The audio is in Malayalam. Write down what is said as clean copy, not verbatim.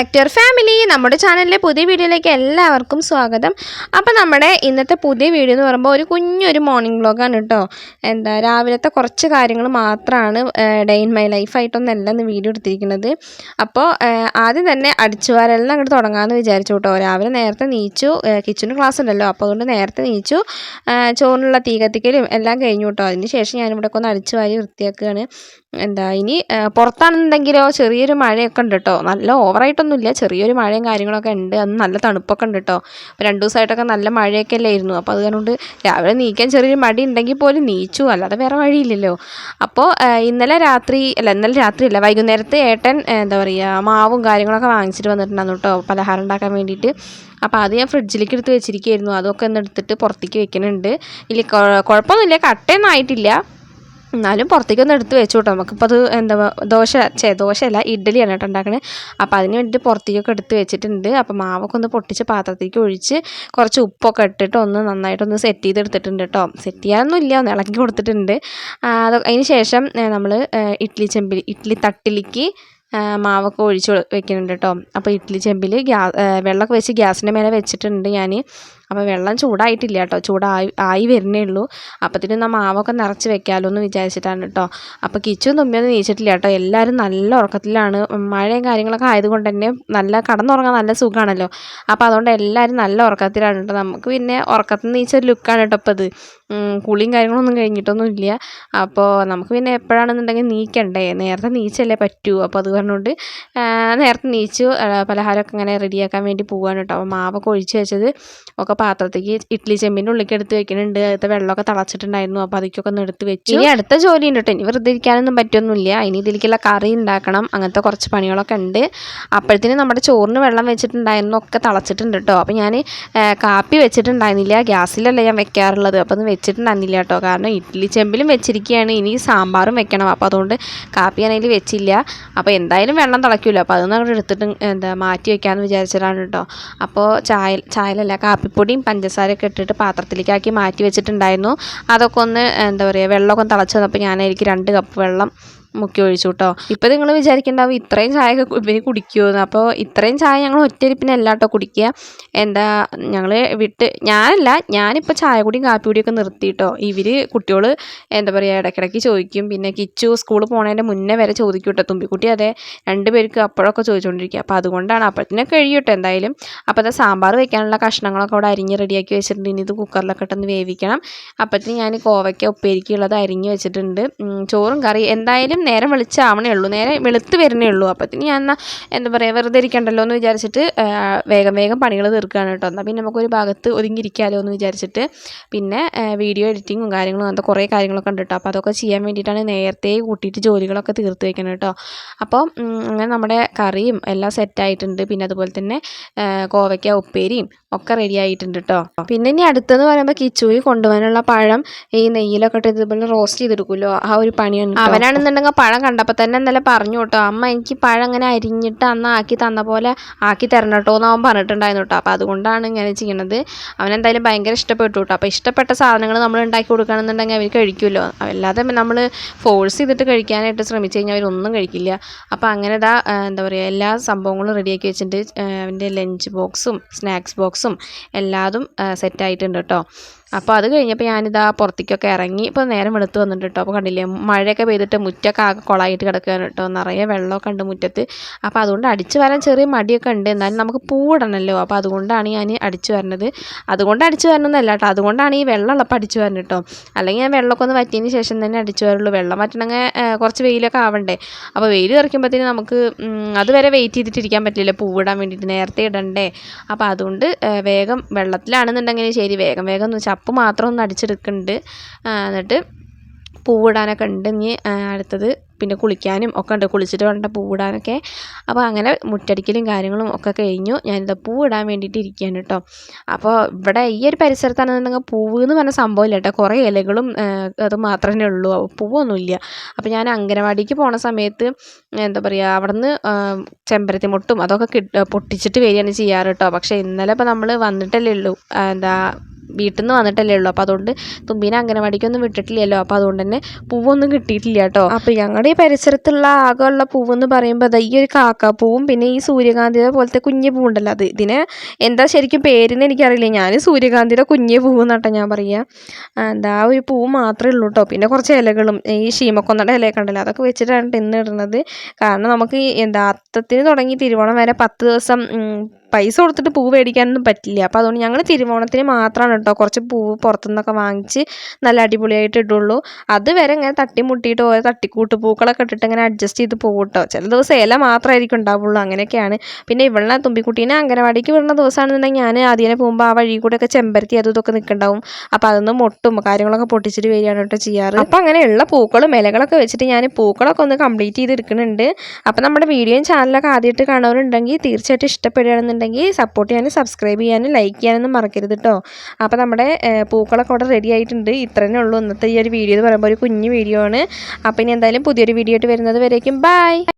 Back to your family. നമ്മുടെ ചാനലിലെ പുതിയ വീഡിയോയിലേക്ക് എല്ലാവർക്കും സ്വാഗതം. അപ്പോൾ നമ്മുടെ ഇന്നത്തെ പുതിയ വീഡിയോ എന്ന് പറയുമ്പോൾ ഒരു കുഞ്ഞൊരു മോർണിംഗ് വ്ളോഗാണ് കേട്ടോ. രാവിലത്തെ കുറച്ച് കാര്യങ്ങൾ മാത്രമാണ്, ഡേ ഇൻ മൈ ലൈഫായിട്ടൊന്നല്ല ഇന്ന് വീഡിയോ എടുത്തിരിക്കുന്നത്. അപ്പോൾ ആദ്യം തന്നെ അടിച്ചുവാരെല്ലാം അങ്ങോട്ട് തുടങ്ങാമെന്ന് വിചാരിച്ചു കേട്ടോ. രാവിലെ നേരത്തെ നീച്ചു, കിച്ചണിൽ ക്ലാസ് ഉണ്ടല്ലോ, അപ്പോൾ അതുകൊണ്ട് നേരത്തെ നീച്ചു ചോറിനുള്ള തീ കത്തിക്കലും എല്ലാം കഴിഞ്ഞു കേട്ടോ. അതിന് ശേഷം ഞാനിവിടെ ഒന്ന് അടിച്ചു വാരി വൃത്തിയാക്കുകയാണ്. ഇനി പുറത്താണെന്നുണ്ടെങ്കിലോ ചെറിയൊരു മഴയൊക്കെ ഉണ്ട് കേട്ടോ. നല്ല ഓവറായിട്ടൊന്നുമില്ല, ചെറിയൊരു മഴയും കാര്യങ്ങളൊക്കെ ഉണ്ട്. അന്ന് നല്ല തണുപ്പൊക്കെ ഉണ്ട് കേട്ടോ. അപ്പോൾ 2 ദിവസമായിട്ടൊക്കെ നല്ല മഴയൊക്കെ അല്ലായിരുന്നു. അപ്പോൾ അതുകൊണ്ട് രാവിലെ നീക്കാൻ ചെറിയൊരു മടി ഉണ്ടെങ്കിൽ പോലും നീച്ചു, അല്ലാതെ വേറെ വഴിയില്ലല്ലോ. അപ്പോൾ ഇന്നലെ രാത്രിയല്ല, വൈകുന്നേരത്ത് ഏട്ടൻ മാവും കാര്യങ്ങളൊക്കെ വാങ്ങിച്ചിട്ട് വന്നിട്ടുണ്ടായിരുന്നു കേട്ടോ, പലഹാരം ഉണ്ടാക്കാൻ വേണ്ടിയിട്ട്. അപ്പോൾ അത് ഞാൻ ഫ്രിഡ്ജിലേക്ക് എടുത്ത് വെച്ചിരിക്കുകയായിരുന്നു. അതൊക്കെ ഒന്ന് എടുത്തിട്ട് പുറത്തേക്ക് വെക്കുന്നുണ്ട്. ഇല്ല, കുഴപ്പമൊന്നുമില്ല, കട്ടയൊന്നും ആയിട്ടില്ല, എന്നാലും പുറത്തേക്കൊന്ന് എടുത്ത് വെച്ചു കേട്ടോ. നമുക്കിപ്പോൾ അത് ദോശയല്ല, ഇഡ്ഡലിയാണ് കേട്ടോ ഉണ്ടാക്കണത്. അപ്പോൾ അതിന് വേണ്ടിയിട്ട് പുറത്തേക്കൊക്കെ എടുത്ത് വെച്ചിട്ടുണ്ട്. അപ്പോൾ മാവൊക്കെ ഒന്ന് പൊട്ടിച്ച് പാത്രത്തേക്ക് ഒഴിച്ച് കുറച്ച് ഉപ്പൊക്കെ ഇട്ടിട്ട് ഒന്ന് നന്നായിട്ടൊന്ന് സെറ്റ് ചെയ്തെടുത്തിട്ടുണ്ട് കേട്ടോ. സെറ്റ് ചെയ്യാനൊന്നുമില്ല, ഒന്ന് ഇളക്കി കൊടുത്തിട്ടുണ്ട്. അതിന് ശേഷം നമ്മൾ ഇഡ്ഡലി തട്ടിലേക്ക് മാവൊക്കെ ഒഴിച്ച് വെക്കുന്നുണ്ട് കേട്ടോ. അപ്പോൾ ഇഡ്ഡലി ചെമ്പിൽ വെള്ളമൊക്കെ വെച്ച് ഗ്യാസിൻ്റെ മേലെ വെച്ചിട്ടുണ്ട് ഞാൻ. അപ്പോൾ വെള്ളം ചൂടായിട്ടില്ല കേട്ടോ, ചൂടായി വരുന്നേ ഉള്ളൂ. അപ്പത്തിന് മാവൊക്കെ നിറച്ച് വെക്കാമല്ലോ എന്ന് വിചാരിച്ചിട്ടാണ് കേട്ടോ. അപ്പോൾ കിച്ചും തുമ്പിയൊന്നും നീച്ചിട്ടില്ല കേട്ടോ. എല്ലാവരും നല്ല ഉറക്കത്തിലാണ്. മഴയും കാര്യങ്ങളൊക്കെ ആയതുകൊണ്ട് തന്നെ കടന്നുറങ്ങാൻ നല്ല സുഖമാണല്ലോ. അപ്പോൾ അതുകൊണ്ട് എല്ലാവരും നല്ല ഉറക്കത്തിലാണ് കേട്ടോ. നമുക്ക് പിന്നെ ഉറക്കത്തിൽ നിന്ന് നീച്ചൊരു ലുക്കാണ് കേട്ടോ ഇപ്പോൾ ഇത്. കുളിയും കാര്യങ്ങളൊന്നും കഴിഞ്ഞിട്ടൊന്നും ഇല്ല. അപ്പോൾ നമുക്ക് പിന്നെ എപ്പോഴാണെന്നുണ്ടെങ്കിൽ നീക്കണ്ടേ, നേരത്തെ നീച്ചല്ലേ പറ്റൂ. അപ്പോൾ അത് പറഞ്ഞുകൊണ്ട് നേരത്തെ നീച്ചു പലഹാരമൊക്കെ ഇങ്ങനെ റെഡിയാക്കാൻ വേണ്ടി പോവുകയാണ് കേട്ടോ. അപ്പോൾ മാവൊക്കെ ഒഴിച്ച് വെച്ചത് ഒക്കെ പാത്രത്തേക്ക് ഇഡ്ഡലി ചെമ്പിൻ്റെ ഉള്ളിലേക്ക് എടുത്ത് വെക്കുന്നുണ്ട്. അടുത്ത വെള്ളമൊക്കെ തിളച്ചിട്ടുണ്ടായിരുന്നു. അപ്പോൾ അതിലേക്കൊക്കെ ഒന്ന് എടുത്ത് വെച്ചു. ഇനി അടുത്ത ജോലി ഉണ്ട് കേട്ടോ. ഇനി വെറുതെ ഇരിക്കാനൊന്നും പറ്റൊന്നുമില്ല. ഇനി ഇതിലേക്കുള്ള കറി ഉണ്ടാക്കണം, അങ്ങനത്തെ കുറച്ച് പണികളൊക്കെ ഉണ്ട്. അപ്പോഴത്തേനും നമ്മുടെ ചോറിന് വെള്ളം വെച്ചിട്ടുണ്ടായിരുന്നു, ഒക്കെ തിളച്ചിട്ടുണ്ട് കേട്ടോ. അപ്പോൾ ഞാൻ കാപ്പി വെച്ചിട്ടുണ്ടായിരുന്നില്ല, ഗ്യാസിലല്ല ഞാൻ വെക്കാറുള്ളത്. അപ്പോൾ അത് വെച്ചിട്ടുണ്ടായിരുന്നില്ല കേട്ടോ, കാരണം ഇഡ്ഡലി ചെമ്പിലും വെച്ചിരിക്കുകയാണ്. ഇനി സാമ്പാറും വെക്കണം. അപ്പോൾ അതുകൊണ്ട് കാപ്പി ഞാൻ അതിൽ വെച്ചില്ല. അപ്പോൾ എന്തായാലും വെള്ളം തിളയ്ക്കുമല്ലോ, അപ്പോൾ അതൊന്നും അങ്ങോട്ട് എടുത്തിട്ട് മാറ്റി വെക്കാമെന്ന് വിചാരിച്ചിട്ടാണ് കേട്ടോ. അപ്പോൾ ചായലല്ല കാപ്പിപ്പൊടിയും പഞ്ചസാരയൊക്കെ ഇട്ടിട്ട് പാത്രത്തിലേക്കാക്കി മാറ്റി വെച്ചിട്ടുണ്ടായിരുന്നു. അതൊക്കെ ഒന്ന് വെള്ളമൊക്കെ തിളച്ച് വന്നപ്പോൾ ഞാനതിലേക്ക് 2 കപ്പ് വെള്ളം മുക്കി ഒഴിച്ചു കേട്ടോ. ഇപ്പോൾ നിങ്ങൾ വിചാരിക്കേണ്ടാവും ഇത്രയും ചായയൊക്കെ ഇവന് കുടിക്കുമെന്ന്. അപ്പോൾ ഇത്രയും ചായ ഞങ്ങൾ ഒറ്റയിരിപ്പിനല്ല കേട്ടോ കുടിക്കുക. ഞാനിപ്പോൾ ചായ കുടിയും കാപ്പി കുടിയൊക്കെ നിർത്തി കേട്ടോ. കുട്ടികൾ ഇടയ്ക്കിടയ്ക്ക് ചോദിക്കും. പിന്നെ കിച്ചു സ്കൂളിൽ പോണതിൻ്റെ മുന്നേ വരെ ചോദിക്കും കേട്ടോ. തുമ്പിക്കുട്ടി അതെ, 2 പേർക്ക് അപ്പോഴൊക്കെ ചോദിച്ചുകൊണ്ടിരിക്കുക. അപ്പോൾ അതുകൊണ്ടാണ്. അപ്പോഴത്തേനൊക്കെ കഴിയും കേട്ടോ എന്തായാലും. അപ്പോൾ അത് സാമ്പാർ വെക്കാനുള്ള കഷ്ണങ്ങളൊക്കെ അവിടെ അരിഞ്ഞ് റെഡിയാക്കി വെച്ചിട്ടുണ്ട്. ഇനി ഇത് കുക്കറിലൊക്കെ ഇട്ടൊന്ന് വേവിക്കണം. അപ്പോഴത്തേന് ഞാൻ കോവയ്ക്ക ഉപ്പേരിക്കുള്ളത് അരിഞ്ഞ് വെച്ചിട്ടുണ്ട്. ചോറും കറി എന്തായാലും നേരം വെളിച്ചാവണേ ഉള്ളൂ, നേരം വെളുത്ത് വരുന്നേ ഉള്ളൂ. അപ്പോഴത്തേന് ഞാൻ വെറുതെ ഇരിക്കണ്ടല്ലോ എന്ന് വിചാരിച്ചിട്ട് വേഗം പണികൾ തീർക്കുകയാണ് കേട്ടോ. എന്നാൽ പിന്നെ നമുക്കൊരു ഭാഗത്ത് ഒതുങ്ങിയിരിക്കാമല്ലോ എന്ന് വിചാരിച്ചിട്ട്. പിന്നെ വീഡിയോ എഡിറ്റിങ്ങും കാര്യങ്ങളും അങ്ങനത്തെ കുറേ കാര്യങ്ങളൊക്കെ ഉണ്ട് കേട്ടോ. അപ്പോൾ അതൊക്കെ ചെയ്യാൻ വേണ്ടിയിട്ടാണ് നേരത്തെ കൂട്ടിയിട്ട് ജോലികളൊക്കെ തീർത്ത് വയ്ക്കണം കേട്ടോ. അപ്പോൾ അങ്ങനെ നമ്മുടെ കറിയും എല്ലാം സെറ്റായിട്ടുണ്ട്. പിന്നെ അതുപോലെ തന്നെ കോവയ്ക്ക ഉപ്പേരിയും ഒക്കെ റെഡി ആയിട്ടുണ്ട് കേട്ടോ. പിന്നെ ഇനി അടുത്തെന്ന് പറയുമ്പോൾ കിച്ചുവിൽ കൊണ്ടുപോകാനുള്ള പഴം ഈ നെയ്യിലൊക്കെ ഇട്ട് ഇതുപോലെ റോസ്റ്റ് ചെയ്തെടുക്കുമല്ലോ, ആ ഒരു പണിയാണ്. അവനാണെന്നുണ്ടെങ്കിൽ പഴം കണ്ടപ്പോൾ തന്നെ ഇന്നലെ പറഞ്ഞു കേട്ടോ, അമ്മ എനിക്ക് പഴം അങ്ങനെ അരിഞ്ഞിട്ട് അന്ന് ആക്കി തന്ന പോലെ ആക്കി തരണം കേട്ടോ എന്ന് അവൻ പറഞ്ഞിട്ടുണ്ടായിരുന്നു കേട്ടോ. അപ്പോൾ അതുകൊണ്ടാണ് ഇങ്ങനെ ചെയ്യണത്. അവനെന്തായാലും ഭയങ്കര ഇഷ്ടപ്പെട്ടു കേട്ടോ. അപ്പോൾ ഇഷ്ടപ്പെട്ട സാധനങ്ങൾ നമ്മൾ ഉണ്ടാക്കി കൊടുക്കുകയാണെന്നുണ്ടെങ്കിൽ അവർ കഴിക്കുമല്ലോ. അല്ലാതെ നമ്മൾ ഫോഴ്സ് ചെയ്തിട്ട് കഴിക്കാനായിട്ട് ശ്രമിച്ചു കഴിഞ്ഞാൽ അവരൊന്നും കഴിക്കില്ല. അപ്പോൾ അങ്ങനെ എല്ലാ സംഭവങ്ങളും റെഡിയാക്കി വെച്ചിട്ടുണ്ട്. അവൻ്റെ ലഞ്ച് ബോക്സും സ്നാക്സ് ബോക്സും എല്ലാതും സെറ്റായിട്ടുണ്ട് കേട്ടോ. അപ്പോൾ അത് കഴിഞ്ഞപ്പോൾ ഞാനിതാ പുറത്തേക്കൊക്കെ ഇറങ്ങി. ഇപ്പോൾ നേരം വെളുത്ത് വന്നിട്ട് കേട്ടോ. അപ്പോൾ കണ്ടില്ലേ, മഴയൊക്കെ പെയ്തിട്ട് മുറ്റൊക്കെ ആകെ കുളമായിട്ട് കിടക്കുകയാണ് കേട്ടോ. നിറയെ വെള്ളമൊക്കെ ഉണ്ട് മുറ്റത്ത്. അപ്പോൾ അതുകൊണ്ട് അടിച്ചു വരാൻ ചെറിയ മടിയൊക്കെ ഉണ്ട്, എന്നാലും നമുക്ക് പൂവിടണമല്ലോ. അപ്പോൾ അതുകൊണ്ടാണ് ഞാൻ അടിച്ചു വരുന്നത്. അതുകൊണ്ട് അടിച്ചു വരണമെന്നല്ല കേട്ടോ, അതുകൊണ്ടാണ് ഈ വെള്ളമുള്ളപ്പോൾ അടിച്ചു വരുന്നത് കേട്ടോ. അല്ലെങ്കിൽ ഞാൻ വെള്ളമൊക്കെ ഒന്ന് വറ്റിയതിന് ശേഷം തന്നെ അടിച്ചു വരുള്ളൂ. വെള്ളം വറ്റണമെങ്കിൽ കുറച്ച് വെയിലൊക്കെ ആവണ്ടേ. അപ്പോൾ വെയിൽ തെറിക്കുമ്പോഴത്തേന് നമുക്ക് അതുവരെ വെയിറ്റ് ചെയ്തിട്ടിരിക്കാൻ പറ്റില്ല, പൂവിടാൻ വേണ്ടിയിട്ട് നേരത്തെ ഇടണ്ടേ. അപ്പോൾ അതുകൊണ്ട് വേഗം വെള്ളത്തിലാണെന്നുണ്ടെങ്കിൽ ശരി, വേഗം ഒന്ന് ചപ്പ് മാത്രം ഒന്ന് അടിച്ചെടുക്കുന്നുണ്ട്. എന്നിട്ട് പൂവിടാനൊക്കെ ഉണ്ട്. ഇനി അടുത്തത് പിന്നെ കുളിക്കാനും ഒക്കെ ഉണ്ട്, കുളിച്ചിട്ട് വേണ്ട പൂവിടാനൊക്കെ. അപ്പോൾ അങ്ങനെ മുറ്റടിക്കലും കാര്യങ്ങളും ഒക്കെ കഴിഞ്ഞു. ഞാനിത് പൂവിടാൻ വേണ്ടിയിട്ട് ഇരിക്കുകയാണ് കേട്ടോ. അപ്പോൾ ഇവിടെ ഈ ഒരു പരിസരത്താണെന്നുണ്ടെങ്കിൽ പൂവ് എന്ന് പറഞ്ഞ സംഭവമില്ല കേട്ടോ, കുറേ ഇലകളും അത് മാത്രമേ ഉള്ളൂ, പൂവൊന്നുമില്ല. അപ്പോൾ ഞാൻ അംഗനവാടിക്ക് പോണ സമയത്ത് അവിടെ നിന്ന് ചെമ്പരത്തി മുട്ടും അതൊക്കെ പൊട്ടിച്ചിട്ട് വരികയാണ് ചെയ്യാറ് കേട്ടോ. പക്ഷേ ഇന്നലെ ഇപ്പോൾ നമ്മൾ വന്നിട്ടല്ലേ ഉള്ളൂ, വീട്ടിൽ നിന്ന് വന്നിട്ടല്ലേ ഉള്ളൂ. അപ്പോൾ അതുകൊണ്ട് തുമ്പീനെ അംഗനവാടിക്കൊന്നും വിട്ടിട്ടില്ലല്ലോ. അപ്പോൾ അതുകൊണ്ട് തന്നെ പൂവൊന്നും കിട്ടിയിട്ടില്ല കേട്ടോ. അപ്പോൾ ഞങ്ങളുടെ ഈ പരിസരത്തുള്ള ആകെയുള്ള പൂവെന്ന് പറയുമ്പോൾ ഈ ഒരു കാക്കാപ്പൂവും പിന്നെ ഈ സൂര്യകാന്തിയുടെ പോലത്തെ കുഞ്ഞു പൂവുണ്ടല്ലോ, ഇതിനെ എന്താ ശരിക്കും പേരിന് എനിക്കറിയില്ല. ഞാൻ സൂര്യകാന്തിയുടെ കുഞ്ഞു പൂവെന്നാട്ടോ ഞാൻ പറയുക. ആ ഒരു പൂവ് മാത്രമേ ഉള്ളൂ കേട്ടോ. പിന്നെ കുറച്ച് ഇലകളും ഈ ശീമക്കൊന്നയുടെ ഇലയൊക്കെ ഉണ്ടല്ലോ, അതൊക്കെ വെച്ചിട്ടാണ് ഇന്ന് ഇടുന്നത്. കാരണം നമുക്ക് അത്തത്തിന് തുടങ്ങി തിരുവോണം വരെ 10 ദിവസം പൈസ കൊടുത്തിട്ട് പൂവ് മേടിക്കാനൊന്നും പറ്റില്ല. അപ്പോൾ അതുകൊണ്ട് ഞങ്ങൾ തിരുവോണത്തിന് മാത്രമാണ് കേട്ടോ കുറച്ച് പൂവ് പുറത്തുനിന്നൊക്കെ വാങ്ങിച്ച് നല്ല അടിപൊളിയായിട്ട് ഇടുള്ളൂ. അതുവരെ ഇങ്ങനെ തട്ടിമുട്ടിയിട്ട് ഓരോ തട്ടിക്കൂട്ട് പൂക്കളൊക്കെ ഇട്ടിട്ട് ഇങ്ങനെ അഡ്ജസ്റ്റ് ചെയ്ത് പോകും കേട്ടോ. ചില ദിവസം ഇല മാത്രമായിരിക്കും ഉണ്ടാവുള്ളൂ, അങ്ങനെയൊക്കെയാണ്. പിന്നെ ഇവളെ തുമ്പിക്കുട്ടീനെ അംഗനവാടിക്ക് വിടുന്ന ദിവസമാണെന്നുണ്ടെങ്കിൽ ഞാൻ ആദ്യം പോകുമ്പോൾ ആ വഴി കൂടെയൊക്കെ ചെമ്പരത്തി അതും ഇതൊക്കെ നിൽക്കുന്നുണ്ടാവും. അപ്പോൾ അതൊന്ന് മൊട്ടും കാര്യങ്ങളൊക്കെ പൊട്ടിച്ചിട്ട് വരികയാണ് കേട്ടോ ചെയ്യാറ്. അപ്പോൾ അങ്ങനെയുള്ള പൂക്കളും ഇലകളൊക്കെ വെച്ചിട്ട് ഞാൻ പൂക്കളൊക്കെ ഒന്ന് കംപ്ലീറ്റ് ചെയ്ത് എടുക്കുന്നുണ്ട്. അപ്പോൾ നമ്മുടെ വീഡിയോയും ചാനലൊക്കെ ആദ്യമായിട്ട് കാണുന്നവരുണ്ടെങ്കിൽ തീർച്ചയായിട്ടും ഇഷ്ടപ്പെടുകയാണെന്നുണ്ടെങ്കിൽ സപ്പോർട്ട് ചെയ്യാനും സബ്സ്ക്രൈബ് ചെയ്യാനും ലൈക്ക് ചെയ്യാനൊന്നും മറക്കരുത് കേട്ടോ. അപ്പോൾ നമ്മുടെ പൂക്കളൊക്കെ അവിടെ റെഡി ആയിട്ടുണ്ട്. ഇത്രയേ ഉള്ളൂ ഇന്നത്തെ ഈ ഒരു വീഡിയോ എന്ന് പറയുമ്പോൾ, ഒരു കുഞ്ഞു വീഡിയോ ആണ്. അപ്പോൾ ഇനി എന്തായാലും പുതിയൊരു വീഡിയോ ആയിട്ട് വരുന്നത് വരേക്കും ബൈ.